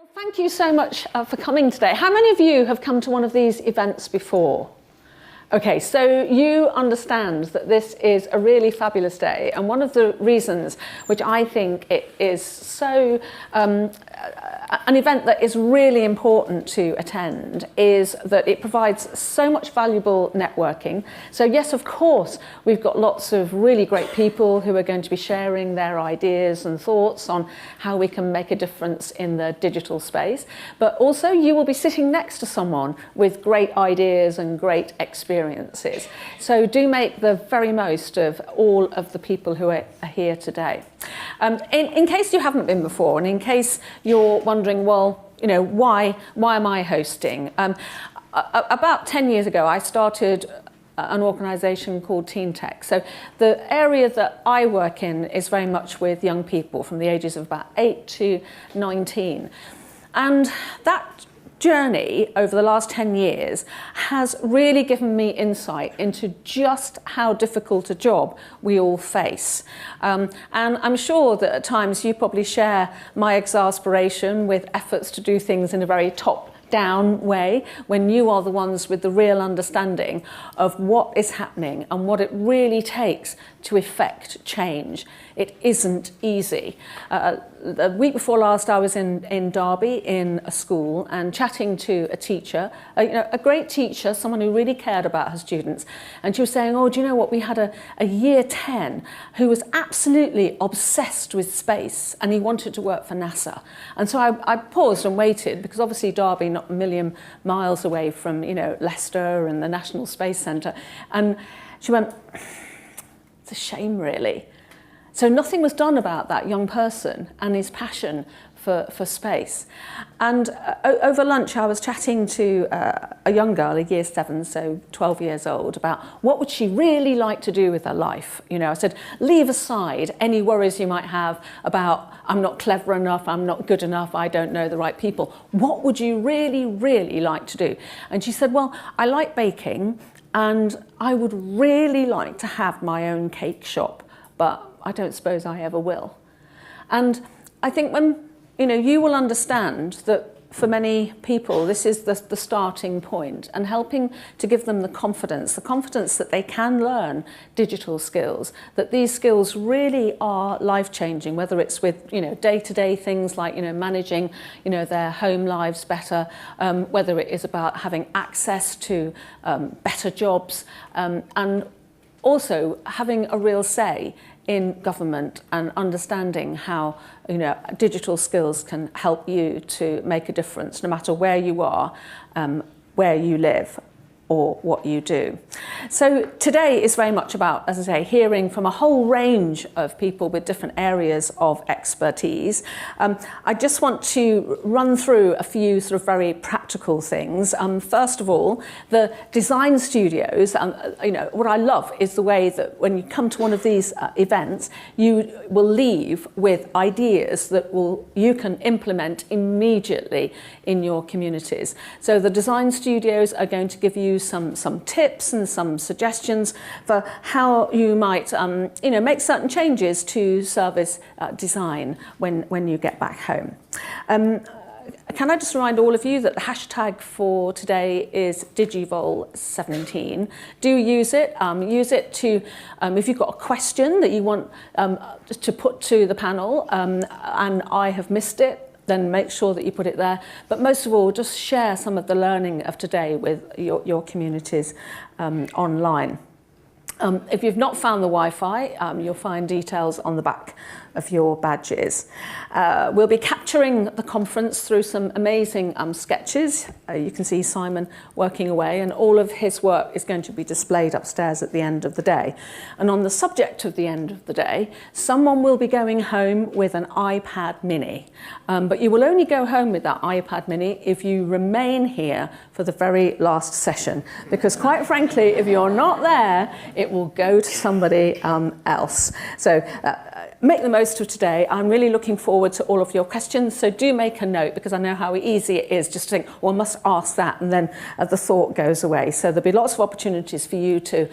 Thank you so much for coming today. How many of you have come to one of these events before? Okay, so you understand that this is a really fabulous day, and one of the reasons which I think it is so an event that is really important to attend is that it provides so much valuable networking. So yes, of course, we've got lots of really great people who are going to be sharing their ideas and thoughts on how we can make a difference in the digital space, but also you will be sitting next to someone with great ideas and great experiences. So do make the very most of all of the people who are here today. In case you haven't been before, and in case you're wondering, well, you know, why am I hosting? About 10 years ago, I started an organisation called Teentech. So the area that I work in is very much with young people from the ages of about 8 to 19. And that journey over the last 10 years has really given me insight into just how difficult a job we all face. And I'm sure that at times you probably share my exasperation with efforts to do things in a very top-down way when you are the ones with the real understanding of what is happening and what it really takes to effect change. It isn't easy. The week before last, I was in Derby in a school and chatting to a teacher, a great teacher, someone who really cared about her students. And she was saying, oh, do you know what? We had a year 10 who was absolutely obsessed with space and he wanted to work for NASA. And so I paused and waited because obviously Derby, not a million miles away from, you know, Leicester and the National Space Centre. And she went, it's a shame, really. So nothing was done about that young person and his passion for space. And over lunch, I was chatting to a young girl, a year 7, so 12 years old, about what would she really like to do with her life. You know, I said, leave aside any worries you might have about, I'm not clever enough, I'm not good enough, I don't know the right people. What would you really, really like to do? And she said, well, I like baking and I would really like to have my own cake shop, but I don't suppose I ever will. And I think when, you know, you will understand that for many people, this is the starting point, and helping to give them the confidence that they can learn digital skills, that these skills really are life-changing, whether it's with, you know, day-to-day things like, you know, managing, you know, their home lives better, whether it is about having access to better jobs, and also having a real say in government and understanding how, you know, digital skills can help you to make a difference no matter where you are, where you live, or what you do. So today is very much about, as I say, hearing from a whole range of people with different areas of expertise. I just want to run through a few sort of very practical things. First of all, the design studios, you know, what I love is the way that when you come to one of these events, you will leave with ideas that you can implement immediately in your communities. So the design studios are going to give you some tips and some suggestions for how you might you know, make certain changes to service design when you get back home. Can I just remind all of you that the hashtag for today is Digivol17. Do use it. Use it to, if you've got a question that you want to put to the panel and I have missed it, then make sure that you put it there. But most of all, just share some of the learning of today with your communities online. If you've not found the Wi-Fi, you'll find details on the back of your badges. We'll be capturing the conference through some amazing sketches. You can see Simon working away, and all of his work is going to be displayed upstairs at the end of the day. And on the subject of the end of the day, someone will be going home with an iPad mini. But you will only go home with that iPad mini if you remain here for the very last session. Because quite frankly, if you're not there, it will go to somebody else. So make the most of today. I'm really looking forward to all of your questions, so do make a note, because I know how easy it is just to think, well, I must ask that, and then the thought goes away. So there'll be lots of opportunities for you to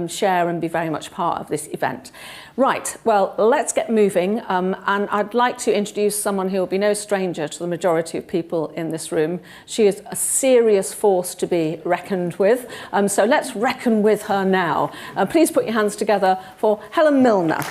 share and be very much part of this event. Right, well, let's get moving, and I'd like to introduce someone who will be no stranger to the majority of people in this room. She is a serious force to be reckoned with, so let's reckon with her now. Please put your hands together for Helen Milner.